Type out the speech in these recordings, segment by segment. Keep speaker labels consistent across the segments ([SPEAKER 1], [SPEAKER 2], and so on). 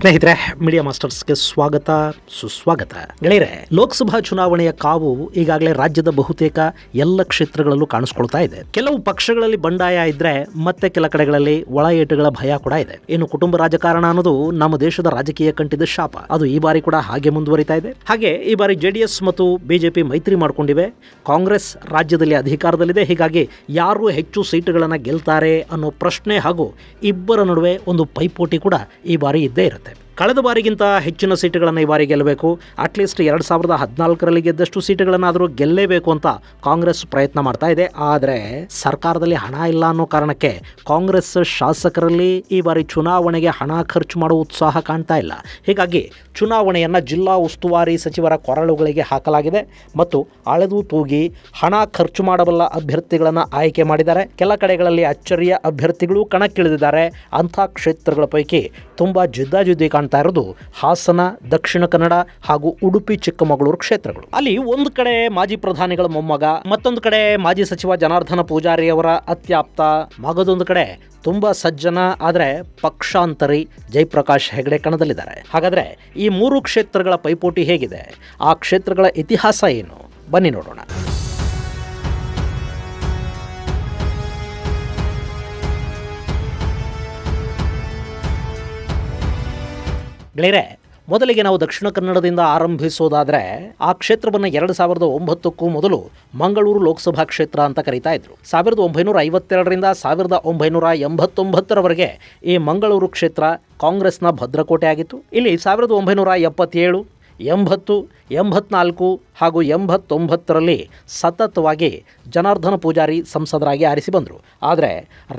[SPEAKER 1] ಸ್ನೇಹಿತರೆ, ಮೀಡಿಯಾ ಮಾಸ್ಟರ್ಸ್ಗೆ ಸ್ವಾಗತ ಸುಸ್ವಾಗತ. ಗೆಳೆಯರೆ, ಲೋಕಸಭಾ ಚುನಾವಣೆಯ ಕಾವು ಈಗಾಗಲೇ ರಾಜ್ಯದ ಬಹುತೇಕ ಎಲ್ಲ ಕ್ಷೇತ್ರಗಳಲ್ಲೂ ಕಾಣಿಸ್ಕೊಳ್ತಾ ಇದೆ. ಕೆಲವು ಪಕ್ಷಗಳಲ್ಲಿ ಬಂಡಾಯ ಇದ್ರೆ ಮತ್ತೆ ಕೆಲ ಕಡೆಗಳಲ್ಲಿ ಒಳ ಏಟುಗಳ ಭಯ ಕೂಡ ಇದೆ. ಇನ್ನು ಕುಟುಂಬ ರಾಜಕಾರಣ ಅನ್ನೋದು ನಮ್ಮ ದೇಶದ ರಾಜಕೀಯ ಕಂಟಿದ ಶಾಪ. ಅದು ಈ ಬಾರಿ ಕೂಡ ಹಾಗೆ ಮುಂದುವರಿತಾ ಇದೆ. ಹಾಗೆ ಈ ಬಾರಿ ಜೆಡಿಎಸ್ ಮತ್ತು ಬಿಜೆಪಿ ಮೈತ್ರಿ ಮಾಡಿಕೊಂಡಿವೆ. ಕಾಂಗ್ರೆಸ್ ರಾಜ್ಯದಲ್ಲಿ ಅಧಿಕಾರದಲ್ಲಿದೆ. ಹೀಗಾಗಿ ಯಾರು ಹೆಚ್ಚು ಸೀಟುಗಳನ್ನು ಗೆಲ್ತಾರೆ ಅನ್ನೋ ಪ್ರಶ್ನೆ ಹಾಗೂ ಇಬ್ಬರ ನಡುವೆ ಒಂದು ಪೈಪೋಟಿ ಕೂಡ ಈ ಬಾರಿ ಇದ್ದೇ ಇರುತ್ತೆ. ಕಳೆದ ಬಾರಿಗಿಂತ ಹೆಚ್ಚಿನ ಸೀಟುಗಳನ್ನು ಈ ಬಾರಿ ಗೆಲ್ಲಬೇಕು. ಅಟ್ಲೀಸ್ಟ್ 2014ರಲ್ಲಿ ಗೆದ್ದಷ್ಟು ಸೀಟುಗಳನ್ನಾದರೂ ಗೆಲ್ಲೇಬೇಕು ಅಂತ ಕಾಂಗ್ರೆಸ್ ಪ್ರಯತ್ನ ಮಾಡ್ತಾ ಇದೆ. ಆದರೆ ಸರ್ಕಾರದಲ್ಲಿ ಹಣ ಇಲ್ಲ ಅನ್ನೋ ಕಾರಣಕ್ಕೆ ಕಾಂಗ್ರೆಸ್ ಶಾಸಕರಲ್ಲಿ ಈ ಬಾರಿ ಚುನಾವಣೆಗೆ ಹಣ ಖರ್ಚು ಮಾಡುವ ಉತ್ಸಾಹ ಕಾಣ್ತಾ ಇಲ್ಲ. ಹೀಗಾಗಿ ಚುನಾವಣೆಯನ್ನು ಜಿಲ್ಲಾ ಉಸ್ತುವಾರಿ ಸಚಿವರ ಕೊರಳುಗಳಿಗೆ ಹಾಕಲಾಗಿದೆ ಮತ್ತು ಅಳೆದು ತೂಗಿ ಹಣ ಖರ್ಚು ಮಾಡಬಲ್ಲ ಅಭ್ಯರ್ಥಿಗಳನ್ನು ಆಯ್ಕೆ ಮಾಡಿದ್ದಾರೆ. ಕೆಲ ಕಡೆಗಳಲ್ಲಿ ಅಚ್ಚರಿಯ ಅಭ್ಯರ್ಥಿಗಳು ಕಣಕ್ಕಿಳಿದಿದ್ದಾರೆ. ಅಂಥ ಕ್ಷೇತ್ರಗಳ ಪೈಕಿ ತುಂಬ ಜಿದ್ದಾಜಿದ್ದಿ ಕಾಣ್ತಾ ಇರೋದು ಹಾಸನ, ದಕ್ಷಿಣ ಕನ್ನಡ ಹಾಗೂ ಉಡುಪಿ ಚಿಕ್ಕಮಗಳೂರು ಕ್ಷೇತ್ರಗಳು. ಅಲ್ಲಿ ಒಂದು ಕಡೆ ಮಾಜಿ ಪ್ರಧಾನಿಗಳ ಮೊಮ್ಮಗ, ಮತ್ತೊಂದು ಕಡೆ ಮಾಜಿ ಸಚಿವ ಜನಾರ್ದನ ಪೂಜಾರಿ ಅವರ ಅತ್ಯಾಪ್ತ, ಮಗದೊಂದು ಕಡೆ ತುಂಬಾ ಸಜ್ಜನ ಆದರೆ ಪಕ್ಷಾಂತರಿ ಜಯಪ್ರಕಾಶ್ ಹೆಗಡೆ ಕಣದಲ್ಲಿದ್ದಾರೆ. ಹಾಗಾದ್ರೆ ಈ ಮೂರು ಕ್ಷೇತ್ರಗಳ ಪೈಪೋಟಿ ಹೇಗಿದೆ, ಆ ಕ್ಷೇತ್ರಗಳ ಇತಿಹಾಸ ಏನು, ಬನ್ನಿ ನೋಡೋಣ. ಗೆಳೆಯರೆ, ಮೊದಲಿಗೆ ನಾವು ದಕ್ಷಿಣ ಕನ್ನಡದಿಂದ ಆರಂಭಿಸೋದಾದರೆ ಆ ಕ್ಷೇತ್ರವನ್ನು 2009ಕ್ಕೂ ಮೊದಲು ಮಂಗಳೂರು ಲೋಕಸಭಾ ಕ್ಷೇತ್ರ ಅಂತ ಕರೀತಾ ಇದ್ರು. 1952ರಿಂದ 1989ರವರೆಗೆ ಈ ಮಂಗಳೂರು ಕ್ಷೇತ್ರ ಕಾಂಗ್ರೆಸ್ನ ಭದ್ರಕೋಟೆ ಆಗಿತ್ತು. ಇಲ್ಲಿ 1977, 80, 84 ಹಾಗೂ 89ರಲ್ಲಿ ಸತತವಾಗಿ ಜನಾರ್ದನ ಪೂಜಾರಿ ಸಂಸದರಾಗಿ ಆರಿಸಿ ಬಂದರು. ಆದರೆ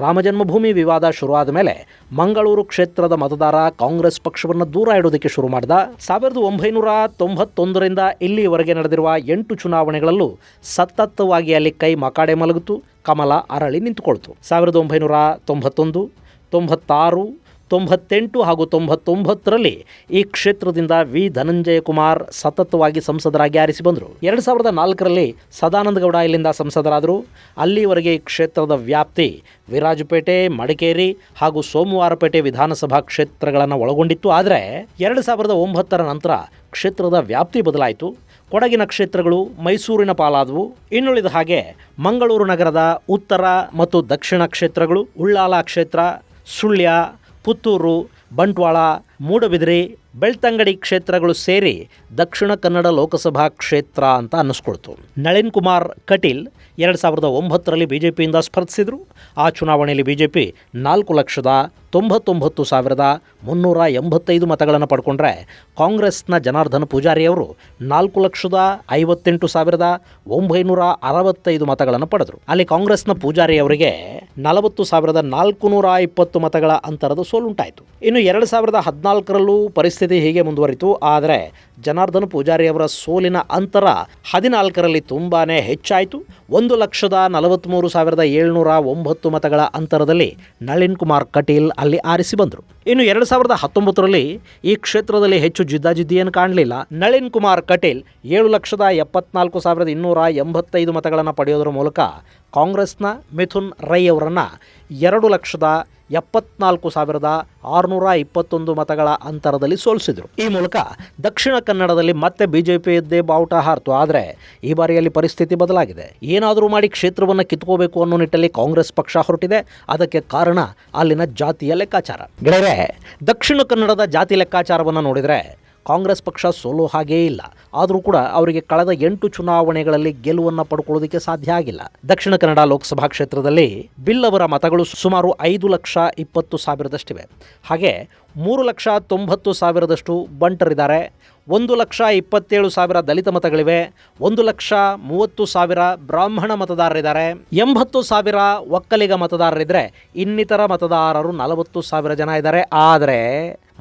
[SPEAKER 1] ರಾಮಜನ್ಮಭೂಮಿ ವಿವಾದ ಶುರುವಾದ ಮೇಲೆ ಮಂಗಳೂರು ಕ್ಷೇತ್ರದ ಮತದಾರ ಕಾಂಗ್ರೆಸ್ ಪಕ್ಷವನ್ನು ದೂರ ಇಡೋದಕ್ಕೆ ಶುರು ಮಾಡಿದ. 1991ರಿಂದ ಇಲ್ಲಿವರೆಗೆ ನಡೆದಿರುವ 8 ಚುನಾವಣೆಗಳಲ್ಲೂ ಸತತವಾಗಿ ಅಲ್ಲಿ ಕೈ ಮಕಾಡೆ ಮಲಗಿತು, ಕಮಲ ಅರಳಿ ನಿಂತುಕೊಳ್ತು. 1991, 96, 98 ಹಾಗೂ 99ರಲ್ಲಿ ಈ ಕ್ಷೇತ್ರದಿಂದ ವಿ ಧನಂಜಯ ಕುಮಾರ್ ಸತತವಾಗಿ ಸಂಸದರಾಗಿ ಆರಿಸಿ ಬಂದರು. 2004ರಲ್ಲಿ ಸದಾನಂದ ಗೌಡ ಇಲ್ಲಿಂದ ಸಂಸದರಾದರು. ಅಲ್ಲಿವರೆಗೆ ಈ ಕ್ಷೇತ್ರದ ವ್ಯಾಪ್ತಿ ವಿರಾಜಪೇಟೆ, ಮಡಿಕೇರಿ ಹಾಗೂ ಸೋಮವಾರಪೇಟೆ ವಿಧಾನಸಭಾ ಕ್ಷೇತ್ರಗಳನ್ನು ಒಳಗೊಂಡಿತ್ತು. ಆದರೆ 2009ರ ನಂತರ ಕ್ಷೇತ್ರದ ವ್ಯಾಪ್ತಿ ಬದಲಾಯಿತು. ಕೊಡಗಿನ ಕ್ಷೇತ್ರಗಳು ಮೈಸೂರಿನ ಪಾಲಾದವು. ಇನ್ನುಳಿದ ಹಾಗೆ ಮಂಗಳೂರು ನಗರದ ಉತ್ತರ ಮತ್ತು ದಕ್ಷಿಣ ಕ್ಷೇತ್ರಗಳು, ಉಳ್ಳಾಲ ಕ್ಷೇತ್ರ, ಸುಳ್ಯ, ಪುತ್ತೂರು, ಬಂಟ್ವಾಳ, ಮೂಡಬಿದಿರೆ, ಬೆಳ್ತಂಗಡಿ ಕ್ಷೇತ್ರಗಳು ಸೇರಿ ದಕ್ಷಿಣ ಕನ್ನಡ ಲೋಕಸಭಾ ಕ್ಷೇತ್ರ ಅಂತ ಅನ್ನಿಸ್ಕೊಳ್ತು. ನಳಿನ್ ಕುಮಾರ್ ಕಟೀಲ್ 2009ರಲ್ಲಿ ಬಿಜೆಪಿಯಿಂದ ಸ್ಪರ್ಧಿಸಿದರು. ಆ ಚುನಾವಣೆಯಲ್ಲಿ ಬಿಜೆಪಿ 4,99,385 ಮತಗಳನ್ನು ಪಡ್ಕೊಂಡ್ರೆ ಕಾಂಗ್ರೆಸ್ನ ಜನಾರ್ದನ ಪೂಜಾರಿಯವರು 4,58,965 ಮತಗಳನ್ನು ಪಡೆದರು. ಅಲ್ಲಿ ಕಾಂಗ್ರೆಸ್ನ ಪೂಜಾರಿಯವರಿಗೆ 40,420 ಮತಗಳ ಅಂತರದ ಸೋಲುಂಟಾಯಿತು. ಇನ್ನು 2014ರಲ್ಲೂ ಪರಿಸ್ಥಿತಿ ಹೀಗೆ ಮುಂದುವರಿತು. ಆದರೆ ಜನಾರ್ದನ ಪೂಜಾರಿಯವರ ಸೋಲಿನ ಅಂತರ 14ರಲ್ಲಿ ತುಂಬಾ ಹೆಚ್ಚಾಯಿತು. 1,43,709 ಮತಗಳ ಅಂತರದಲ್ಲಿ ನಳಿನ್ ಕುಮಾರ್ ಕಟೀಲ್ ಅಲ್ಲಿ ಆರಿಸಿ ಬಂದರು. ಇನ್ನು 2019ರಲ್ಲಿ ಈ ಕ್ಷೇತ್ರದಲ್ಲಿ ಹೆಚ್ಚು ಜಿದ್ದಾಜಿದ್ದಿಯನ್ನು ಕಾಣಲಿಲ್ಲ. ನಳಿನ್ ಕುಮಾರ್ ಕಟೀಲ್ 7,74,285 ಮತಗಳನ್ನು ಪಡೆಯೋದರ ಮೂಲಕ ಕಾಂಗ್ರೆಸ್ನ ಮಿಥುನ್ ರೈ ಅವರನ್ನು 2,74,621 ಮತಗಳ ಅಂತರದಲ್ಲಿ ಸೋಲಿಸಿದರು. ಈ ಮೂಲಕ ದಕ್ಷಿಣ ಕನ್ನಡದಲ್ಲಿ ಮತ್ತೆ ಬಿಜೆಪಿಯದ್ದೇ ಬಾವುಟ ಹಾರಿತು. ಆದರೆ ಈ ಬಾರಿಯಲ್ಲಿ ಪರಿಸ್ಥಿತಿ ಬದಲಾಗಿದೆ. ಏನಾದರೂ ಮಾಡಿ ಕ್ಷೇತ್ರವನ್ನು ಕಿತ್ಕೋಬೇಕು ಅನ್ನೋ ನಿಟ್ಟಲ್ಲಿ ಕಾಂಗ್ರೆಸ್ ಪಕ್ಷ ಹೊರಟಿದೆ. ಅದಕ್ಕೆ ಕಾರಣ ಅಲ್ಲಿನ ಜಾತಿಯ ಲೆಕ್ಕಾಚಾರ. ಗೆಳೆಯರೆ, ದಕ್ಷಿಣ ಕನ್ನಡದ ಜಾತಿ ಲೆಕ್ಕಾಚಾರವನ್ನು ನೋಡಿದರೆ ಕಾಂಗ್ರೆಸ್ ಪಕ್ಷ ಸೋಲೋ ಹಾಗೇ ಇಲ್ಲ. ಆದರೂ ಕೂಡ ಅವರಿಗೆ ಕಳೆದ 8 ಚುನಾವಣೆಗಳಲ್ಲಿ ಗೆಲುವನ್ನು ಪಡ್ಕೊಳ್ಳೋದಕ್ಕೆ ಸಾಧ್ಯ ಆಗಿಲ್ಲ. ದಕ್ಷಿಣ ಕನ್ನಡ ಲೋಕಸಭಾ ಕ್ಷೇತ್ರದಲ್ಲಿ ಬಿಲ್ ಅವರ ಮತಗಳು ಸುಮಾರು 5,20,000 ಹಾಗೆ 3,90,000 ಬಂಟರಿದ್ದಾರೆ. 1,27,000 ದಲಿತ ಮತಗಳಿವೆ. 1,30,000 ಬ್ರಾಹ್ಮಣ ಮತದಾರರಿದ್ದಾರೆ. 80,000 ಒಕ್ಕಲಿಗ ಮತದಾರರಿದ್ದರೆ ಇನ್ನಿತರ ಮತದಾರರು 40,000 ಜನ ಇದ್ದಾರೆ. ಆದರೆ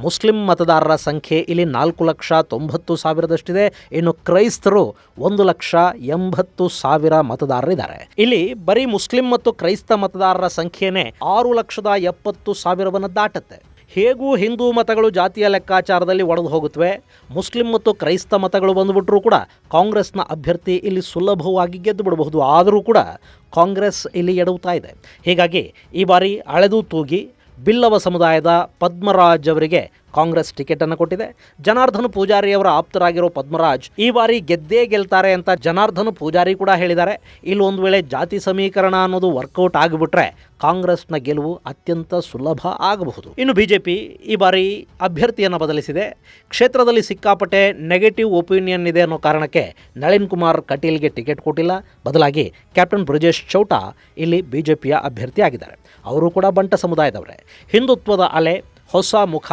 [SPEAKER 1] ಮುಸ್ಲಿಂ ಮತದಾರರ ಸಂಖ್ಯೆ ಇಲ್ಲಿ 4,90,000 ಇನ್ನು ಕ್ರೈಸ್ತರು 1,80,000 ಮತದಾರರಿದ್ದಾರೆ. ಇಲ್ಲಿ ಬರೀ ಮುಸ್ಲಿಂ ಮತ್ತು ಕ್ರೈಸ್ತ ಮತದಾರರ ಸಂಖ್ಯೆನೇ 6,70,000 ದಾಟುತ್ತೆ. ಹೇಗೂ ಹಿಂದೂ ಮತಗಳು ಜಾತಿಯ ಲೆಕ್ಕಾಚಾರದಲ್ಲಿ ಒಡೆದು ಹೋಗುತ್ತವೆ. ಮುಸ್ಲಿಂ ಮತ್ತು ಕ್ರೈಸ್ತ ಮತಗಳು ಬಂದುಬಿಟ್ರೂ ಕೂಡ ಕಾಂಗ್ರೆಸ್ನ ಅಭ್ಯರ್ಥಿ ಇಲ್ಲಿ ಸುಲಭವಾಗಿ ಗೆದ್ದು ಬಿಡಬಹುದು. ಆದರೂ ಕೂಡ ಕಾಂಗ್ರೆಸ್ ಇಲ್ಲಿ ಎಡವುತ್ತಾ ಇದೆ. ಹೀಗಾಗಿ ಈ ಬಾರಿ ಅಳೆದು ತೂಗಿ ಬಿಲ್ಲವ ಸಮುದಾಯದ ಪದ್ಮರಾಜ್ ಅವರಿಗೆ ಕಾಂಗ್ರೆಸ್ ಟಿಕೆಟ್ ಅನ್ನು ಕೊಟ್ಟಿದೆ. ಜನಾರ್ದನ್ ಪೂಜಾರಿ ಅವರ ಆಪ್ತರಾಗಿರೋ ಪದ್ಮರಾಜ್ ಈ ಬಾರಿ ಗೆದ್ದೇ ಗೆಲ್ತಾರೆ ಅಂತ ಜನಾರ್ದನ್ ಪೂಜಾರಿ ಕೂಡ ಹೇಳಿದ್ದಾರೆ. ಇಲ್ಲಿ ಒಂದು ವೇಳೆ ಜಾತಿ ಸಮೀಕರಣ ಅನ್ನೋದು ವರ್ಕೌಟ್ ಆಗಿಬಿಟ್ರೆ ಕಾಂಗ್ರೆಸ್ನ ಗೆಲುವು ಅತ್ಯಂತ ಸುಲಭ ಆಗಬಹುದು. ಇನ್ನು ಬಿಜೆಪಿ ಈ ಬಾರಿ ಅಭ್ಯರ್ಥಿಯನ್ನು ಬದಲಿಸಿದೆ. ಕ್ಷೇತ್ರದಲ್ಲಿ ಸಿಕ್ಕಾಪಟ್ಟೆ ನೆಗೆಟಿವ್ ಒಪಿನಿಯನ್ ಇದೆ ಅನ್ನೋ ಕಾರಣಕ್ಕೆ ನಳಿನ್ ಕುಮಾರ್ ಕಟೀಲ್ಗೆ ಟಿಕೆಟ್ ಕೊಟ್ಟಿಲ್ಲ. ಬದಲಾಗಿ ಕ್ಯಾಪ್ಟನ್ ಬ್ರಿಜೇಶ್ ಚೌಟಾ ಇಲ್ಲಿ ಬಿಜೆಪಿಯ ಅಭ್ಯರ್ಥಿ ಆಗಿದ್ದಾರೆ. ಅವರು ಕೂಡ ಬಂಟ ಸಮುದಾಯದವರೇ. ಹಿಂದುತ್ವದ ಅಲೆ, ಹೊಸ ಮುಖ,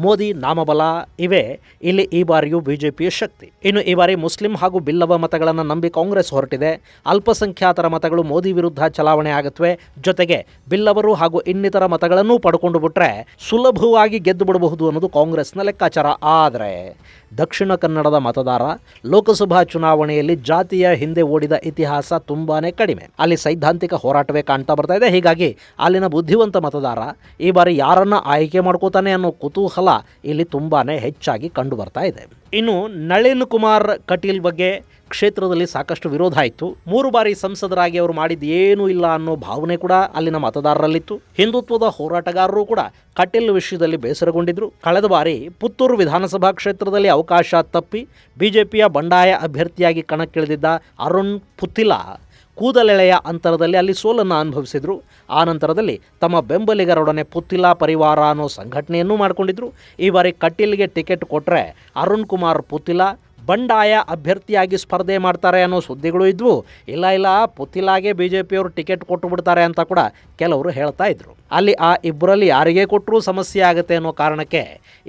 [SPEAKER 1] ಮೋದಿ ನಾಮಬಲ ಇವೇ ಇಲ್ಲಿ ಈ ಬಾರಿಯೂ ಬಿಜೆಪಿಯ ಶಕ್ತಿ. ಇನ್ನು ಈ ಬಾರಿ ಮುಸ್ಲಿಂ ಹಾಗೂ ಬಿಲ್ಲವ ಮತಗಳನ್ನು ನಂಬಿ ಕಾಂಗ್ರೆಸ್ ಹೊರಟಿದೆ. ಅಲ್ಪಸಂಖ್ಯಾತರ ಮತಗಳು ಮೋದಿ ವಿರುದ್ಧ ಚಲಾವಣೆ ಆಗುತ್ತವೆ. ಜೊತೆಗೆ ಬಿಲ್ಲವರು ಹಾಗೂ ಇನ್ನಿತರ ಮತಗಳನ್ನೂ ಪಡ್ಕೊಂಡು ಬಿಟ್ರೆ ಸುಲಭವಾಗಿ ಗೆದ್ದು ಬಿಡಬಹುದು ಅನ್ನೋದು ಕಾಂಗ್ರೆಸ್ನ ಲೆಕ್ಕಾಚಾರ. ಆದರೆ ದಕ್ಷಿಣ ಕನ್ನಡದ ಮತದಾರ ಲೋಕಸಭಾ ಚುನಾವಣೆಯಲ್ಲಿ ಜಾತಿಯ ಹಿಂದೆ ಓಡಿದ ಇತಿಹಾಸ ತುಂಬಾನೇ ಕಡಿಮೆ. ಅಲ್ಲಿ ಸೈದ್ಧಾಂತಿಕ ಹೋರಾಟವೇ ಕಾಣ್ತಾ ಬರ್ತಾ ಇದೆ. ಹೀಗಾಗಿ ಅಲ್ಲಿನ ಬುದ್ಧಿವಂತ ಮತದಾರ ಈ ಬಾರಿ ಯಾರನ್ನ ಆಯ್ಕೆ ಮಾಡ್ಕೋತಾನೆ ಅನ್ನೋ ಕುತೂಹಲ ಇಲ್ಲಿ ತುಂಬಾನೇ ಹೆಚ್ಚಾಗಿ ಕಂಡು ಬರ್ತಾ ಇದೆ. ಇನ್ನು ನಳಿನ್ ಕುಮಾರ್ ಕಟೀಲ್ ಬಗ್ಗೆ ಕ್ಷೇತ್ರದಲ್ಲಿ ಸಾಕಷ್ಟು ವಿರೋಧ ಆಯಿತು. 3 ಬಾರಿ ಸಂಸದರಾಗಿ ಅವರು ಮಾಡಿದ್ದು ಏನೂ ಇಲ್ಲ ಅನ್ನೋ ಭಾವನೆ ಕೂಡ ಅಲ್ಲಿನ ಮತದಾರರಲ್ಲಿತ್ತು. ಹಿಂದುತ್ವದ ಹೋರಾಟಗಾರರು ಕೂಡ ಕಟೀಲ್ ವಿಷಯದಲ್ಲಿ ಬೇಸರಗೊಂಡಿದ್ರು. ಕಳೆದ ಬಾರಿ ಪುತ್ತೂರು ವಿಧಾನಸಭಾ ಕ್ಷೇತ್ರದಲ್ಲಿ ಅವಕಾಶ ತಪ್ಪಿ ಬಿಜೆಪಿಯ ಬಂಡಾಯ ಅಭ್ಯರ್ಥಿಯಾಗಿ ಕಣಕ್ಕಿಳಿದಿದ್ದ ಅರುಣ್ ಪುತ್ತಿಲಾ ಕೂದಲೆಳೆಯ ಅಂತರದಲ್ಲಿ ಅಲ್ಲಿ ಸೋಲನ್ನು ಅನುಭವಿಸಿದರು. ಆ ನಂತರದಲ್ಲಿ ತಮ್ಮ ಬೆಂಬಲಿಗರೊಡನೆ ಪುತ್ತಿಲಾ ಪರಿವಾರ ಅನ್ನೋ ಸಂಘಟನೆಯನ್ನು ಮಾಡಿಕೊಂಡಿದ್ರು. ಈ ಬಾರಿ ಕಟೀಲ್ಗೆ ಟಿಕೆಟ್ ಕೊಟ್ಟರೆ ಅರುಣ್ ಕುಮಾರ್ ಪುತ್ತಿಲಾ ಬಂಡಾಯ ಅಭ್ಯರ್ಥಿಯಾಗಿ ಸ್ಪರ್ಧೆ ಮಾಡ್ತಾರೆ ಅನ್ನೋ ಸುದ್ದಿಗಳು ಇದ್ವು. ಇಲ್ಲ ಪುತ್ತಿಲಾಗೆ ಬಿಜೆಪಿಯವರು ಟಿಕೆಟ್ ಕೊಟ್ಟು ಬಿಡ್ತಾರೆ ಅಂತ ಕೂಡ ಕೆಲವರು ಹೇಳ್ತಾ ಇದ್ರು. ಅಲ್ಲಿ ಆ ಇಬ್ಬರಲ್ಲಿ ಯಾರಿಗೆ ಕೊಟ್ಟರೂ ಸಮಸ್ಯೆ ಆಗುತ್ತೆ ಅನ್ನೋ ಕಾರಣಕ್ಕೆ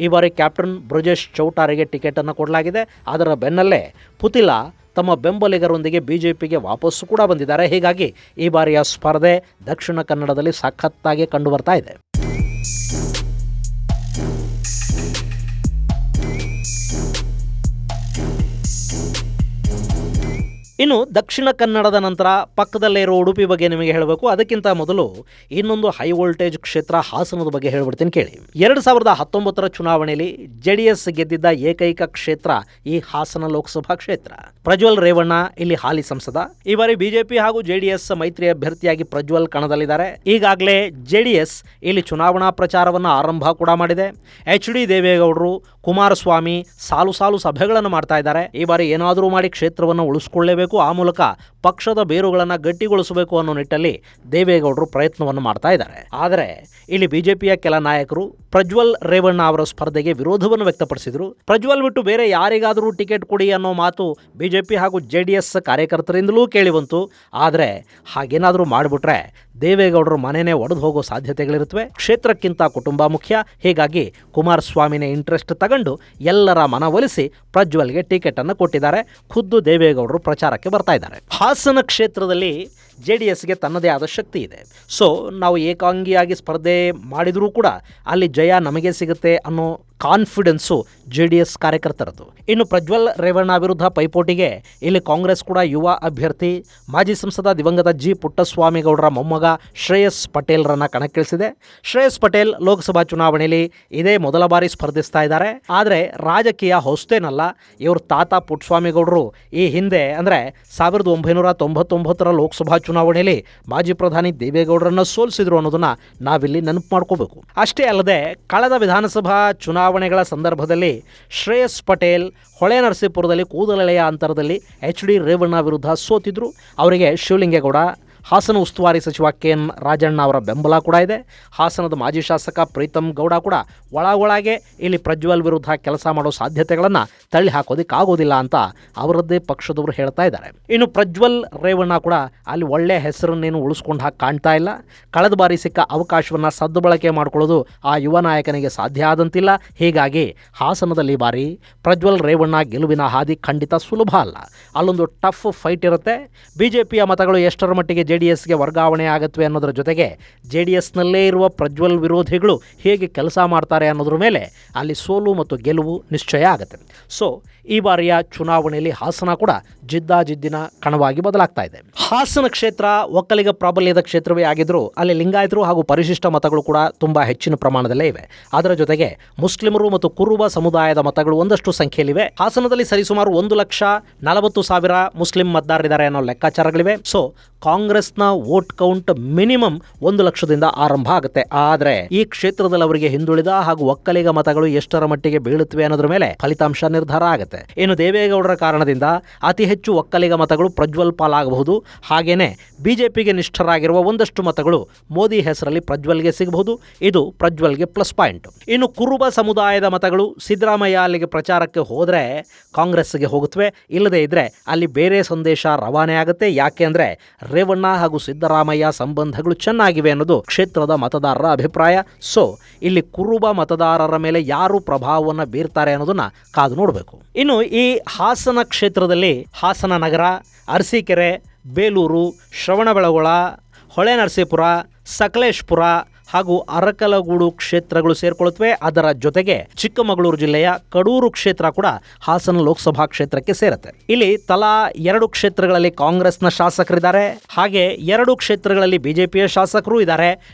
[SPEAKER 1] ಈ ಬಾರಿ ಕ್ಯಾಪ್ಟನ್ ಬ್ರಿಜೇಶ್ ಚೌಟಾರಿಗೆ ಟಿಕೆಟನ್ನು ಕೊಡಲಾಗಿದೆ. ಅದರ ಬೆನ್ನಲ್ಲೇ ಪುತ್ತಿಲಾ ತಮ್ಮ ಬೆಂಬಲಿಗರೊಂದಿಗೆ ಬಿಜೆಪಿಗೆ ವಾಪಸ್ಸು ಕೂಡ ಬಂದಿದ್ದಾರೆ. ಹೀಗಾಗಿ ಈ ಬಾರಿಯ ಸ್ಪರ್ಧೆ ದಕ್ಷಿಣ ಕನ್ನಡದಲ್ಲಿ ಸಖತ್ತಾಗಿ ಕಂಡು ಬರ್ತಾ ಇದೆ. ಇನ್ನು ದಕ್ಷಿಣ ಕನ್ನಡದ ನಂತರ ಪಕ್ಕದಲ್ಲೇ ಇರೋ ಉಡುಪಿ ಬಗ್ಗೆ ನಿಮಗೆ ಹೇಳಬೇಕು. ಅದಕ್ಕಿಂತ ಮೊದಲು ಇನ್ನೊಂದು ಹೈ ವೋಲ್ಟೇಜ್ ಕ್ಷೇತ್ರ ಹಾಸನದ ಬಗ್ಗೆ ಹೇಳ್ಬಿಡ್ತೀನಿ ಕೇಳಿ. 2019 ಚುನಾವಣೆಯಲ್ಲಿ JDS ಗೆದ್ದಿದ್ದ ಏಕೈಕ ಕ್ಷೇತ್ರ ಈ ಹಾಸನ ಲೋಕಸಭಾ ಕ್ಷೇತ್ರ. ಪ್ರಜ್ವಲ್ ರೇವಣ್ಣ ಇಲ್ಲಿ ಹಾಲಿ ಸಂಸದ. ಈ ಬಾರಿ ಬಿಜೆಪಿ ಹಾಗೂ JDS ಮೈತ್ರಿ ಅಭ್ಯರ್ಥಿಯಾಗಿ ಪ್ರಜ್ವಲ್ ಕಣದಲ್ಲಿದ್ದಾರೆ. ಈಗಾಗಲೇ JDS ಇಲ್ಲಿ ಚುನಾವಣಾ ಪ್ರಚಾರವನ್ನು ಆರಂಭ ಕೂಡ ಮಾಡಿದೆ. HD ದೇವೇಗೌಡರು, ಕುಮಾರಸ್ವಾಮಿ ಸಾಲು ಸಭೆಗಳನ್ನು ಮಾಡ್ತಾ ಇದ್ದಾರೆ. ಈ ಬಾರಿ ಏನಾದರೂ ಮಾಡಿ ಕ್ಷೇತ್ರವನ್ನು ಉಳಿಸ್ಕೊಳ್ಳೇಬೇಕು, ಆ ಮೂಲಕ ಪಕ್ಷದ ಬೇರುಗಳನ್ನು ಗಟ್ಟಿಗೊಳಿಸಬೇಕು ಅನ್ನೋ ನಿಟ್ಟಲ್ಲಿ ದೇವೇಗೌಡರು ಪ್ರಯತ್ನವನ್ನು ಮಾಡ್ತಾ ಇದ್ದಾರೆ. ಆದರೆ ಇಲ್ಲಿ ಬಿಜೆಪಿಯ ಕೆಲ ನಾಯಕರು ಪ್ರಜ್ವಲ್ ರೇವಣ್ಣ ಅವರ ಸ್ಪರ್ಧೆಗೆ ವಿರೋಧವನ್ನು ವ್ಯಕ್ತಪಡಿಸಿದರು. ಪ್ರಜ್ವಲ್ ಬಿಟ್ಟು ಬೇರೆ ಯಾರಿಗಾದರೂ ಟಿಕೆಟ್ ಕೊಡಿ ಅನ್ನೋ ಮಾತು ಬಿಜೆಪಿ ಹಾಗೂ JDS ಕಾರ್ಯಕರ್ತರಿಂದಲೂ ಕೇಳಿಬಂತು. ಆದರೆ ಹಾಗೇನಾದರೂ ಮಾಡಿಬಿಟ್ರೆ ದೇವೇಗೌಡರು ಮನೆಯೇ ಒಡೆದು ಹೋಗೋ ಸಾಧ್ಯತೆಗಳಿರುತ್ತವೆ. ಕ್ಷೇತ್ರಕ್ಕಿಂತ ಕುಟುಂಬ ಮುಖ್ಯ. ಹೀಗಾಗಿ ಕುಮಾರಸ್ವಾಮಿನೇ ಇಂಟ್ರೆಸ್ಟ್ ತಗೊಂಡು ಎಲ್ಲರ ಮನವೊಲಿಸಿ ಪ್ರಜ್ವಲ್ಗೆ ಟಿಕೆಟ್ ಅನ್ನು ಕೊಟ್ಟಿದ್ದಾರೆ. ಖುದ್ದು ದೇವೇಗೌಡರು ಪ್ರಚಾರಕ್ಕೆ ಬರ್ತಾ ಇದ್ದಾರೆ. ಹಾಸನ ಕ್ಷೇತ್ರದಲ್ಲಿ JDSಗೆ ತನ್ನದೇ ಆದ ಶಕ್ತಿ ಇದೆ. ಸೊ ನಾವು ಏಕಾಂಗಿಯಾಗಿ ಸ್ಪರ್ಧೆ ಮಾಡಿದರೂ ಕೂಡ ಅಲ್ಲಿ ಜಯ ನಮಗೆ ಸಿಗುತ್ತೆ ಅನ್ನೋ ಕಾನ್ಫಿಡೆನ್ಸು JDS ಕಾರ್ಯಕರ್ತರದ್ದು. ಇನ್ನು ಪ್ರಜ್ವಲ್ ರೇವಣ್ಣ ವಿರುದ್ಧ ಪೈಪೋಟಿಗೆ ಇಲ್ಲಿ ಕಾಂಗ್ರೆಸ್ ಕೂಡ ಯುವ ಅಭ್ಯರ್ಥಿ ಮಾಜಿ ಸಂಸದ ದಿವಂಗತ G. ಪುಟ್ಟಸ್ವಾಮಿಗೌಡರ ಮೊಮ್ಮಗ ಶ್ರೇಯಸ್ ಪಟೇಲ್ರನ್ನ ಕಣಕ್ಕಿಳಿಸಿದೆ. ಶ್ರೇಯಸ್ ಪಟೇಲ್ ಲೋಕಸಭಾ ಚುನಾವಣೆಯಲ್ಲಿ ಇದೇ ಮೊದಲ ಬಾರಿ ಸ್ಪರ್ಧಿಸ್ತಾ ಇದ್ದಾರೆ. ಆದರೆ ರಾಜಕೀಯ ಹೊಸತೇನಲ್ಲ. ಇವರು ತಾತ ಪುಟ್ಟಸ್ವಾಮಿಗೌಡರು ಈ ಹಿಂದೆ ಅಂದರೆ 1999 ಲೋಕಸಭಾ ಚುನಾವಣೆಯಲ್ಲಿ ಮಾಜಿ ಪ್ರಧಾನಿ ದೇವೇಗೌಡರನ್ನ ಸೋಲಿಸಿದ್ರು ಅನ್ನೋದನ್ನ ನಾವಿಲ್ಲಿ ನೆನಪು ಮಾಡ್ಕೋಬೇಕು. ಅಷ್ಟೇ ಅಲ್ಲದೆ ಕಳೆದ ವಿಧಾನಸಭಾ ಚುನಾವಣೆಗಳ ಸಂದರ್ಭದಲ್ಲಿ ಶ್ರೇಯಸ್ ಪಟೇಲ್ ಹೊಳೆನರಸೀಪುರದಲ್ಲಿ ಕೂದಲೆಳೆಯ ಅಂತರದಲ್ಲಿ HD ರೇವಣ್ಣ ವಿರುದ್ಧ ಸೋತಿದ್ರು. ಅವರಿಗೆ ಶಿವಲಿಂಗೇಗೌಡ, ಹಾಸನ ಉಸ್ತುವಾರಿ ಸಚಿವ KN ರಾಜಣ್ಣ ಅವರ ಬೆಂಬಲ ಕೂಡ ಇದೆ. ಹಾಸನದ ಮಾಜಿ ಶಾಸಕ ಪ್ರೀತಮ್ ಗೌಡ ಕೂಡ ಒಳಗೆ ಇಲ್ಲಿ ಪ್ರಜ್ವಲ್ ವಿರುದ್ಧ ಕೆಲಸ ಮಾಡೋ ಸಾಧ್ಯತೆಗಳನ್ನು ತಳ್ಳಿ ಹಾಕೋದಕ್ಕಾಗೋದಿಲ್ಲ ಅಂತ ಅವರದ್ದೇ ಪಕ್ಷದವರು ಹೇಳ್ತಾ ಇದ್ದಾರೆ. ಇನ್ನು ಪ್ರಜ್ವಲ್ ರೇವಣ್ಣ ಕೂಡ ಅಲ್ಲಿ ಒಳ್ಳೆಯ ಹೆಸರನ್ನೇನು ಉಳಿಸ್ಕೊಂಡು ಹಾಕಿ ಕಾಣ್ತಾ ಇಲ್ಲ. ಕಳೆದ ಬಾರಿ ಸಿಕ್ಕ ಅವಕಾಶವನ್ನು ಸದ್ಬಳಕೆ ಮಾಡಿಕೊಳ್ಳೋದು ಆ ಯುವ ನಾಯಕನಿಗೆ ಸಾಧ್ಯ ಆದಂತಿಲ್ಲ. ಹೀಗಾಗಿ ಹಾಸನದಲ್ಲಿ ಬಾರಿ ಪ್ರಜ್ವಲ್ ರೇವಣ್ಣ ಗೆಲುವಿನ ಹಾದಿ ಖಂಡಿತ ಸುಲಭ ಅಲ್ಲ. ಅಲ್ಲೊಂದು ಟಫ್ ಫೈಟ್ ಇರುತ್ತೆ. ಬಿಜೆಪಿಯ ಮತಗಳು ಎಷ್ಟರ ಮಟ್ಟಿಗೆ JDSಗೆ ವರ್ಗಾವಣೆ ಆಗುತ್ತವೆ ಅನ್ನೋದರ ಜೊತೆಗೆ JDSನಲ್ಲೇ ಇರುವ ಪ್ರಜ್ವಲ್ ವಿರೋಧಿಗಳು ಹೇಗೆ ಕೆಲಸ ಮಾಡ್ತಾರೆ ಅನ್ನೋದ್ರ ಮೇಲೆ ಅಲ್ಲಿ ಸೋಲು ಮತ್ತು ಗೆಲುವು ನಿಶ್ಚಯ ಆಗುತ್ತೆ. ಸೊ ಈ ಬಾರಿಯ ಚುನಾವಣೆಯಲ್ಲಿ ಹಾಸನ ಕೂಡ ಜಿದ್ದಾಜಿದ್ದಿನ ಕಣವಾಗಿ ಬದಲಾಗ್ತಾ ಇದೆ. ಹಾಸನ ಕ್ಷೇತ್ರ ಒಕ್ಕಲಿಗ ಪ್ರಾಬಲ್ಯದ ಕ್ಷೇತ್ರವೇ ಆಗಿದ್ರೂ ಅಲ್ಲಿ ಲಿಂಗಾಯತರು ಹಾಗೂ ಪರಿಶಿಷ್ಟ ಮತಗಳು ಕೂಡ ತುಂಬಾ ಹೆಚ್ಚಿನ ಪ್ರಮಾಣದಲ್ಲೇ ಇವೆ. ಅದರ ಜೊತೆಗೆ ಮುಸ್ಲಿಮರು ಮತ್ತು ಕುರುಬ ಸಮುದಾಯದ ಮತಗಳು ಒಂದಷ್ಟು ಸಂಖ್ಯೆಯಲ್ಲಿವೆ. ಹಾಸನದಲ್ಲಿ ಸರಿಸುಮಾರು 1,40,000 ಮುಸ್ಲಿಂ ಮತದಾರರಿದ್ದಾರೆ ಅನ್ನೋ ಲೆಕ್ಕಾಚಾರಗಳಿವೆ. ಸೊ ಕಾಂಗ್ರೆಸ್ನ ವೋಟ್ ಕೌಂಟ್ ಮಿನಿಮಮ್ 1 ಲಕ್ಷದಿಂದ ಆರಂಭ ಆಗುತ್ತೆ. ಆದರೆ ಈ ಕ್ಷೇತ್ರದಲ್ಲಿ ಅವರಿಗೆ ಹಿಂದುಳಿದ ಹಾಗೂ ಒಕ್ಕಲಿಗ ಮತಗಳು ಎಷ್ಟರ ಮಟ್ಟಿಗೆ ಬೀಳುತ್ತವೆ ಅನ್ನೋದ್ರ ಮೇಲೆ ಫಲಿತಾಂಶ ನಿರ್ಧಾರ ಆಗುತ್ತೆ. ಇನ್ನು ದೇವೇಗೌಡರ ಕಾರಣದಿಂದ ಅತಿ ಹೆಚ್ಚು ಒಕ್ಕಲಿಗ ಮತಗಳು ಪ್ರಜ್ವಲ್ ಪಾಲಾಗಬಹುದು. ಹಾಗೇನೆ ಬಿಜೆಪಿಗೆ ನಿಷ್ಠರಾಗಿರುವ ಒಂದಷ್ಟು ಮತಗಳು ಮೋದಿ ಹೆಸರಲ್ಲಿ ಪ್ರಜ್ವಲ್ಗೆ ಸಿಗಬಹುದು. ಇದು ಪ್ರಜ್ವಲ್ಗೆ ಪ್ಲಸ್ ಪಾಯಿಂಟ್. ಇನ್ನು ಕುರುಬ ಸಮುದಾಯದ ಮತಗಳು ಸಿದ್ದರಾಮಯ್ಯ ಅಲ್ಲಿಗೆ ಪ್ರಚಾರಕ್ಕೆ ಹೋದ್ರೆ ಕಾಂಗ್ರೆಸ್ಗೆ ಹೋಗುತ್ತವೆ. ಇಲ್ಲದೇ ಇದ್ರೆ ಅಲ್ಲಿ ಬೇರೆ ಸಂದೇಶ ರವಾನೆ ಆಗುತ್ತೆ. ಯಾಕೆ ಅಂದ್ರೆ ರೇವಣ್ಣ ಹಾಗೂ ಸಿದ್ದರಾಮಯ್ಯ ಸಂಬಂಧಗಳು ಚೆನ್ನಾಗಿವೆ ಅನ್ನೋದು ಕ್ಷೇತ್ರದ ಮತದಾರರ ಅಭಿಪ್ರಾಯ. ಸೊ ಇಲ್ಲಿ ಕುರುಬ ಮತದಾರರ ಮೇಲೆ ಯಾರು ಪ್ರಭಾವವನ್ನು ಬೀರ್ತಾರೆ ಅನ್ನೋದನ್ನ ಕಾದು ನೋಡಬೇಕು. ಇನ್ನು ಈ ಹಾಸನ ಕ್ಷೇತ್ರದಲ್ಲಿ ಹಾಸನ ನಗರ, ಅರಸೀಕೆರೆ, ಬೇಲೂರು, ಶ್ರವಣಬೆಳಗೊಳ, ಹೊಳೆನರಸೀಪುರ, ಸಕಲೇಶಪುರ ಹಾಗೂ ಅರಕಲಗೂಡು ಕ್ಷೇತ್ರಗಳು ಸೇರ್ಕೊಳ್ಳುತ್ತವೆ. ಅದರ ಜೊತೆಗೆ ಚಿಕ್ಕಮಗಳೂರು ಜಿಲ್ಲೆಯ ಕಡೂರು ಕ್ಷೇತ್ರ ಕೂಡ ಹಾಸನ ಲೋಕಸಭಾ ಕ್ಷೇತ್ರಕ್ಕೆ ಸೇರುತ್ತೆ. ಇಲ್ಲಿ ತಲಾ 2 ಕ್ಷೇತ್ರಗಳಲ್ಲಿ ಕಾಂಗ್ರೆಸ್ನ ಶಾಸಕರಿದ್ದಾರೆ, ಹಾಗೆ 2 ಕ್ಷೇತ್ರಗಳಲ್ಲಿ ಬಿಜೆಪಿಯ ಶಾಸಕರು ಇದ್ದಾರೆ,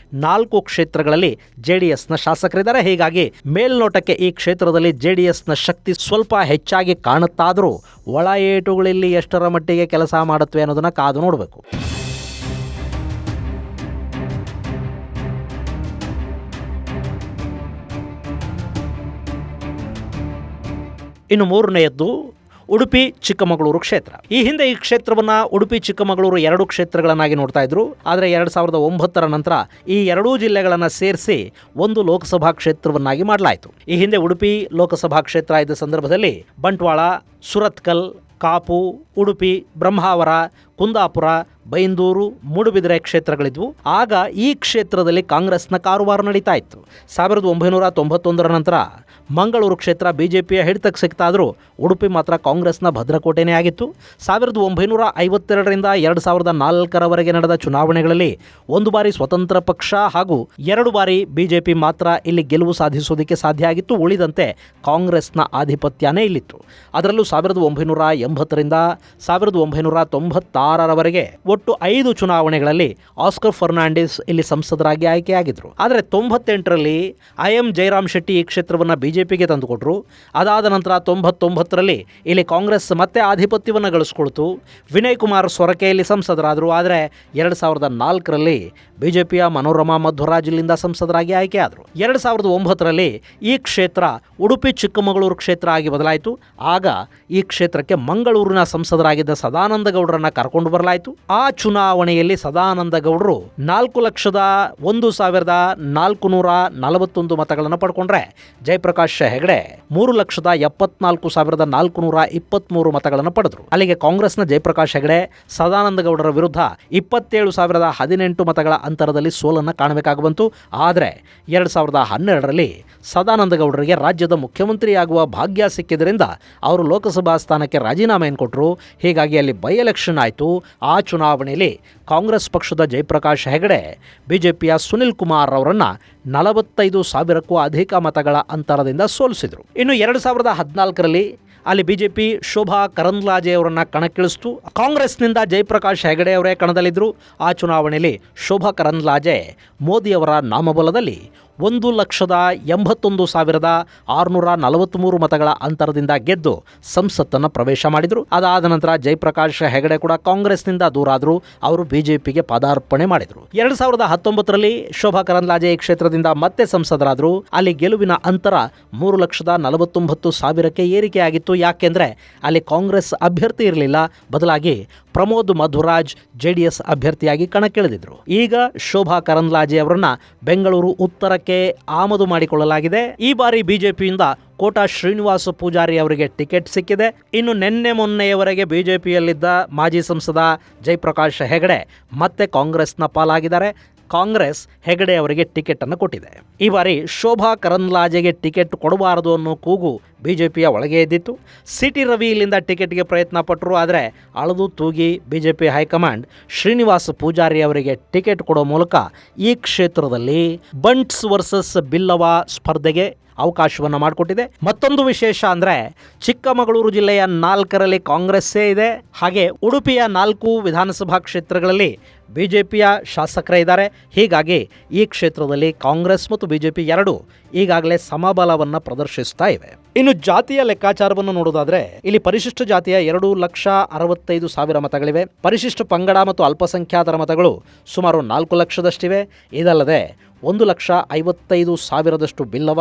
[SPEAKER 1] 4 ಕ್ಷೇತ್ರಗಳಲ್ಲಿ ಜೆಡಿಎಸ್ನ ಶಾಸಕರಿದ್ದಾರೆ. ಹೀಗಾಗಿ ಮೇಲ್ನೋಟಕ್ಕೆ ಈ ಕ್ಷೇತ್ರದಲ್ಲಿ ಜೆಡಿಎಸ್ನ ಶಕ್ತಿ ಸ್ವಲ್ಪ ಹೆಚ್ಚಾಗಿ ಕಾಣುತ್ತಾದರೂ ಒಳ ಏಟುಗಳಲ್ಲಿ ಎಷ್ಟರ ಮಟ್ಟಿಗೆ ಕೆಲಸ ಮಾಡುತ್ತವೆ ಅನ್ನೋದನ್ನ ಕಾದು ನೋಡಬೇಕು. ಇನ್ನು ಮೂರನೆಯದ್ದು ಉಡುಪಿ ಚಿಕ್ಕಮಗಳೂರು ಕ್ಷೇತ್ರ. ಈ ಹಿಂದೆ ಈ ಕ್ಷೇತ್ರವನ್ನ ಉಡುಪಿ ಚಿಕ್ಕಮಗಳೂರು 2 ಕ್ಷೇತ್ರಗಳನ್ನಾಗಿ ನೋಡ್ತಾ ಇದ್ರು. ಆದರೆ 2009ರ ನಂತರ ಈ 2 ಜಿಲ್ಲೆಗಳನ್ನು ಸೇರಿಸಿ ಒಂದು ಲೋಕಸಭಾ ಕ್ಷೇತ್ರವನ್ನಾಗಿ ಮಾಡಲಾಯಿತು. ಈ ಹಿಂದೆ ಉಡುಪಿ ಲೋಕಸಭಾ ಕ್ಷೇತ್ರ ಇದ್ದ ಸಂದರ್ಭದಲ್ಲಿ ಬಂಟ್ವಾಳ, ಸುರತ್ಕಲ್, ಕಾಪು, ಉಡುಪಿ, ಬ್ರಹ್ಮಾವರ, ಕುಂದಾಪುರ, ಬೈಂದೂರು, ಮೂಡುಬಿದಿರೆ ಕ್ಷೇತ್ರಗಳಿದ್ವು. ಆಗ ಈ ಕ್ಷೇತ್ರದಲ್ಲಿ ಕಾಂಗ್ರೆಸ್ನ ಕಾರುವಾರ ನಡೀತಾ ಇತ್ತು. 1991ರ ನಂತರ ಮಂಗಳೂರು ಕ್ಷೇತ್ರ ಬಿಜೆಪಿಯ ಹಿಡಿತಕ್ಕೆ ಸಿಕ್ತಾದರೂ ಉಡುಪಿ ಮಾತ್ರ ಕಾಂಗ್ರೆಸ್ನ ಭದ್ರಕೋಟೆನೇ ಆಗಿತ್ತು. 1952ರಿಂದ 2004ರವರೆಗೆ ನಡೆದ ಚುನಾವಣೆಗಳಲ್ಲಿ 1 ಬಾರಿ ಸ್ವತಂತ್ರ ಪಕ್ಷ ಹಾಗೂ 2 ಬಾರಿ ಬಿಜೆಪಿ ಮಾತ್ರ ಇಲ್ಲಿ ಗೆಲುವು ಸಾಧಿಸೋದಕ್ಕೆ ಸಾಧ್ಯ ಆಗಿತ್ತು. ಉಳಿದಂತೆ ಕಾಂಗ್ರೆಸ್ನ ಆಧಿಪತ್ಯನೇ ಇಲ್ಲಿತ್ತು. ಅದರಲ್ಲೂ 1980ರಿಂದ 1996ರವರೆಗೆ ಒಟ್ಟು 5 ಚುನಾವಣೆಗಳಲ್ಲಿ ಆಸ್ಕರ್ ಫರ್ನಾಂಡಿಸ್ ಇಲ್ಲಿ ಸಂಸದರಾಗಿ ಆಯ್ಕೆಯಾಗಿದ್ದರು. ಆದರೆ 98ರಲ್ಲಿ IM ಜಯರಾಮ್ ಶೆಟ್ಟಿ ಈ ಕ್ಷೇತ್ರವನ್ನು ಬಿಜೆಪಿಗೆ ತಂದುಕೊಟ್ರು. ಅದಾದ ನಂತರ 99ರಲ್ಲಿ ಇಲ್ಲಿ ಕಾಂಗ್ರೆಸ್ ಮತ್ತೆ ಆಧಿಪತ್ಯವನ್ನು ಗಳಿಸ್ಕೊಳ್ತು. ವಿನಯ್ ಕುಮಾರ್ ಸೊರಕೆ ಇಲ್ಲಿ ಸಂಸದರಾದರು. ಆದರೆ 2004ರಲ್ಲಿ ಬಿಜೆಪಿಯ ಮನೋರಮಾ ಮಧ್ವರಾಜ್ ಇಲ್ಲಿಂದ ಸಂಸದರಾಗಿ ಆಯ್ಕೆಯಾದರು. 2009ರಲ್ಲಿ ಈ ಕ್ಷೇತ್ರ ಉಡುಪಿ ಚಿಕ್ಕಮಗಳೂರು ಕ್ಷೇತ್ರ ಆಗಿ ಬದಲಾಯಿತು. ಆಗ ಈ ಕ್ಷೇತ್ರಕ್ಕೆ ಮಂಗಳೂರಿನ ಸಂಸದರಾಗಿದ್ದ ಸದಾನಂದ ಗೌಡರನ್ನ ಕರ್ಕೊಂಡು ಬರಲಾಯಿತು. ಆ ಚುನಾವಣೆಯಲ್ಲಿ ಸದಾನಂದ ಗೌಡರು 4,01,441 ಮತಗಳನ್ನು ಪಡ್ಕೊಂಡ್ರೆ ಜಯಪ್ರಕಾಶ್ ಹೆಗಡೆ 3,74,423 ಮತಗಳನ್ನು ಪಡೆದರು. ಅಲ್ಲಿಗೆ ಕಾಂಗ್ರೆಸ್ನ ಜಯಪ್ರಕಾಶ್ ಹೆಗಡೆ ಸದಾನಂದ ಗೌಡರ ವಿರುದ್ಧ 27,018 ಮತಗಳ ಅಂತರದಲ್ಲಿ ಸೋಲನ್ನು ಕಾಣಬೇಕಾಗಿ ಬಂತು. ಆದರೆ 2012ರಲ್ಲಿ ಸದಾನಂದ ಗೌಡರಿಗೆ ರಾಜ್ಯದ ಮುಖ್ಯಮಂತ್ರಿಯಾಗುವ ಭಾಗ್ಯ ಸಿಕ್ಕಿದ್ದರಿಂದ ಅವರು ಲೋಕಸಭಾ ಸ್ಥಾನಕ್ಕೆ ರಾಜೀನಾಮೆಯನ್ನು ಕೊಟ್ಟರು. ಹೀಗಾಗಿ ಅಲ್ಲಿ ಬೈ ಎಲೆಕ್ಷನ್ ಆಯಿತು. ಆ ಚುನಾವಣೆಯಲ್ಲಿ ಕಾಂಗ್ರೆಸ್ ಪಕ್ಷದ ಜಯಪ್ರಕಾಶ್ ಹೆಗಡೆ ಬಿಜೆಪಿಯ ಸುನಿಲ್ ಕುಮಾರ್ ಅವರನ್ನು 45,000ಕ್ಕೂ ಅಧಿಕ ಮತಗಳ ಅಂತರದಿಂದ ಸೋಲಿಸಿದರು. ಇನ್ನು 2014ರಲ್ಲಿ ಅಲ್ಲಿ ಬಿಜೆಪಿ ಶೋಭಾ ಕರಂದ್ಲಾಜೆ ಅವರನ್ನು ಕಣಕ್ಕಿಳಿಸಿತು. ಕಾಂಗ್ರೆಸ್ನಿಂದ ಜಯಪ್ರಕಾಶ್ ಹೆಗಡೆ ಅವರೇ ಕಣದಲ್ಲಿದ್ದರು. ಆ ಚುನಾವಣೆಯಲ್ಲಿ ಶೋಭಾ ಕರಂದ್ಲಾಜೆ ಮೋದಿಯವರ ನಾಮಬಲದಲ್ಲಿ 1,81,643 ಮತಗಳ ಅಂತರದಿಂದ ಗೆದ್ದು ಸಂಸತ್ತನ್ನು ಪ್ರವೇಶ ಮಾಡಿದರು. ಅದಾದ ನಂತರ ಜಯಪ್ರಕಾಶ್ ಹೆಗಡೆ ಕೂಡ ಕಾಂಗ್ರೆಸ್ನಿಂದ ದೂರ ಆದರು. ಅವರು ಬಿಜೆಪಿಗೆ ಪದಾರ್ಪಣೆ ಮಾಡಿದರು. 2019ರಲ್ಲಿ ಶೋಭಾ ಕರಂದ್ಲಾಜೆ ಈ ಕ್ಷೇತ್ರದಿಂದ ಮತ್ತೆ ಸಂಸದರಾದರು. ಅಲ್ಲಿ ಗೆಲುವಿನ ಅಂತರ 3,49,000ಕ್ಕೆ ಏರಿಕೆಯಾಗಿತ್ತು. ಯಾಕೆಂದರೆ ಅಲ್ಲಿ ಕಾಂಗ್ರೆಸ್ ಅಭ್ಯರ್ಥಿ ಇರಲಿಲ್ಲ. ಬದಲಾಗಿ ಪ್ರಮೋದ್ ಮಧ್ವರಾಜ್ ಜೆಡಿಎಸ್ ಅಭ್ಯರ್ಥಿಯಾಗಿ ಕಣಕ್ಕಿಳಿದಿದ್ರು. ಈಗ ಶೋಭಾ ಕರಂದ್ಲಾಜೆ ಅವರನ್ನ ಬೆಂಗಳೂರು ಉತ್ತರಕ್ಕೆ ಆಮದು ಮಾಡಿಕೊಳ್ಳಲಾಗಿದೆ. ಈ ಬಾರಿ ಬಿಜೆಪಿಯಿಂದ ಕೋಟಾ ಶ್ರೀನಿವಾಸ ಪೂಜಾರಿ ಅವರಿಗೆ ಟಿಕೆಟ್ ಸಿಕ್ಕಿದೆ. ಇನ್ನು ನಿನ್ನೆ ಮೊನ್ನೆಯವರೆಗೆ ಬಿಜೆಪಿಯಲ್ಲಿದ್ದ ಮಾಜಿ ಸಂಸದ ಜಯಪ್ರಕಾಶ್ ಹೆಗಡೆ ಮತ್ತೆ ಕಾಂಗ್ರೆಸ್ನ ಪಾಲಾಗಿದ್ದಾರೆ. ಕಾಂಗ್ರೆಸ್ ಹೆಗಡೆ ಅವರಿಗೆ ಟಿಕೆಟ್ ಅನ್ನು ಕೊಟ್ಟಿದೆ. ಈ ಬಾರಿ ಶೋಭಾ ಕರಂದ್ಲಾಜೆಗೆ ಟಿಕೆಟ್ ಕೊಡಬಾರದು ಅನ್ನೋ ಕೂಗು ಬಿಜೆಪಿಯ ಒಳಗೆ ಎದ್ದಿತ್ತು. ಸಿಟಿ ರವಿ ಇಲ್ಲಿಂದ ಟಿಕೆಟ್ಗೆ ಪ್ರಯತ್ನ ಪಟ್ಟರು. ಆದರೆ ಅಳದು ತೂಗಿ ಬಿಜೆಪಿ ಹೈಕಮಾಂಡ್ ಶ್ರೀನಿವಾಸ ಪೂಜಾರಿ ಅವರಿಗೆ ಟಿಕೆಟ್ ಕೊಡೋ ಮೂಲಕ ಈ ಕ್ಷೇತ್ರದಲ್ಲಿ ಬಂಟ್ಸ್ ವರ್ಸಸ್ ಬಿಲ್ಲವ ಸ್ಪರ್ಧೆಗೆ ಅವಕಾಶವನ್ನು ಮಾಡಿಕೊಟ್ಟಿದೆ. ಮತ್ತೊಂದು ವಿಶೇಷ ಅಂದರೆ ಚಿಕ್ಕಮಗಳೂರು ಜಿಲ್ಲೆಯ 4ರಲ್ಲಿ ಕಾಂಗ್ರೆಸ್ಸೇ ಇದೆ. ಹಾಗೆ ಉಡುಪಿಯ 4 ವಿಧಾನಸಭಾ ಕ್ಷೇತ್ರಗಳಲ್ಲಿ ಬಿಜೆಪಿಯ ಶಾಸಕರೇ ಇದ್ದಾರೆ. ಹೀಗಾಗಿ ಈ ಕ್ಷೇತ್ರದಲ್ಲಿ ಕಾಂಗ್ರೆಸ್ ಮತ್ತು ಬಿಜೆಪಿ ಎರಡೂ ಈಗಾಗಲೇ ಸಮಬಲವನ್ನು ಪ್ರದರ್ಶಿಸ್ತಾ ಇವೆ. ಇನ್ನು ಜಾತಿಯ ಲೆಕ್ಕಾಚಾರವನ್ನು ನೋಡೋದಾದ್ರೆ ಇಲ್ಲಿ ಪರಿಶಿಷ್ಟ ಜಾತಿಯ 2,65,000 ಮತಗಳಿವೆ. ಪರಿಶಿಷ್ಟ ಪಂಗಡ ಮತ್ತು ಅಲ್ಪಸಂಖ್ಯಾತರ ಮತಗಳು ಸುಮಾರು 4 ಲಕ್ಷದಷ್ಟಿವೆ. ಇದಲ್ಲದೆ 1,55,000 ಬಿಲ್ಲವ,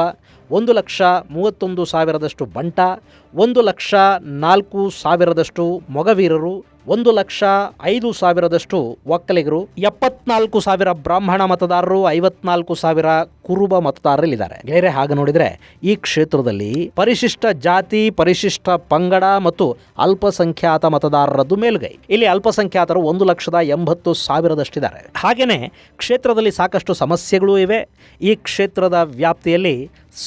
[SPEAKER 1] 1,31,000 ಬಂಟ, 1,04,000 ಮೊಗವೀರರು, 1,05,000 ಒಕ್ಕಲಿಗರು, 74,000 ಬ್ರಾಹ್ಮಣ ಮತದಾರರು, 54,000 ಕುರುಬ ಮತದಾರರಿದ್ದಾರೆ. ಬೇರೆ ಹಾಗೆ ನೋಡಿದರೆ ಈ ಕ್ಷೇತ್ರದಲ್ಲಿ ಪರಿಶಿಷ್ಟ ಜಾತಿ, ಪರಿಶಿಷ್ಟ ಪಂಗಡ ಮತ್ತು ಅಲ್ಪಸಂಖ್ಯಾತ ಮತದಾರರದ್ದು ಮೇಲುಗೈ. ಇಲ್ಲಿ ಅಲ್ಪಸಂಖ್ಯಾತರು 1,80,000 ಹಾಗೆಯೇ ಕ್ಷೇತ್ರದಲ್ಲಿ ಸಾಕಷ್ಟು ಸಮಸ್ಯೆಗಳೂ ಇವೆ. ಈ ಕ್ಷೇತ್ರದ ವ್ಯಾಪ್ತಿಯಲ್ಲಿ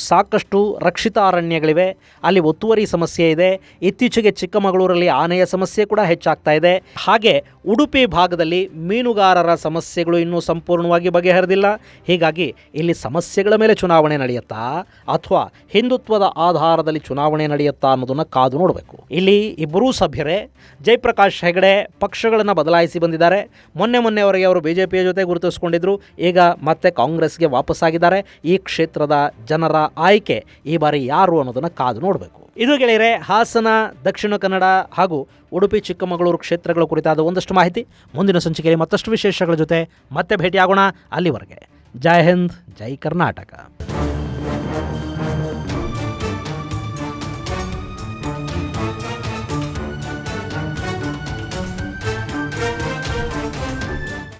[SPEAKER 1] ಸಾಕಷ್ಟು ರಕ್ಷಿತ ಅರಣ್ಯಗಳಿವೆ. ಅಲ್ಲಿ ಒತ್ತುವರಿ ಸಮಸ್ಯೆ ಇದೆ. ಇತ್ತೀಚೆಗೆ ಚಿಕ್ಕಮಗಳೂರಲ್ಲಿ ಆನೆಯ ಸಮಸ್ಯೆ ಕೂಡ ಹೆಚ್ಚಾಗ್ತಾ ಇದೆ. ಹಾಗೆ ಉಡುಪಿ ಭಾಗದಲ್ಲಿ ಮೀನುಗಾರರ ಸಮಸ್ಯೆಗಳು ಇನ್ನೂ ಸಂಪೂರ್ಣವಾಗಿ ಬಗೆಹರಿದಿಲ್ಲ. ಹೀಗಾಗಿ ಇಲ್ಲಿ ಸಮಸ್ಯೆಗಳ ಮೇಲೆ ಚುನಾವಣೆ ನಡೆಯುತ್ತಾ ಅಥವಾ ಹಿಂದುತ್ವದ ಆಧಾರದಲ್ಲಿ ಚುನಾವಣೆ ನಡೆಯುತ್ತಾ ಅನ್ನೋದನ್ನು ಕಾದು ನೋಡಬೇಕು. ಇಲ್ಲಿ ಇಬ್ಬರೂ ಸಭ್ಯರೇ. ಜಯಪ್ರಕಾಶ್ ಹೆಗಡೆ ಪಕ್ಷಗಳನ್ನು ಬದಲಾಯಿಸಿ ಬಂದಿದ್ದಾರೆ. ಮೊನ್ನೆವರೆಗೆ ಅವರು ಬಿಜೆಪಿಯ ಜೊತೆ ಗುರುತಿಸಿಕೊಂಡಿದ್ರು. ಈಗ ಮತ್ತೆ ಕಾಂಗ್ರೆಸ್ಗೆ ವಾಪಸ್ಸಾಗಿದ್ದಾರೆ. ಈ ಕ್ಷೇತ್ರದ ಜನರ ಆಯ್ಕೆ ಈ ಬಾರಿ ಯಾರು ಅನ್ನೋದನ್ನು ಕಾದು ನೋಡಬೇಕು. ಇದು ಗೆಳೆಯರೆ ಹಾಸನ, ದಕ್ಷಿಣ ಕನ್ನಡ ಹಾಗೂ ಉಡುಪಿ ಚಿಕ್ಕಮಗಳೂರು ಕ್ಷೇತ್ರಗಳ ಕುರಿತಾದ ಒಂದಷ್ಟು ಮಾಹಿತಿ. ಮುಂದಿನ ಸಂಚಿಕೆಯಲ್ಲಿ ಮತ್ತಷ್ಟು ವಿಶೇಷಗಳ ಜೊತೆ ಮತ್ತೆ ಭೇಟಿಯಾಗೋಣ. ಅಲ್ಲಿವರೆಗೆ ಜೈ ಹಿಂದ್, ಜೈ ಕರ್ನಾಟಕ.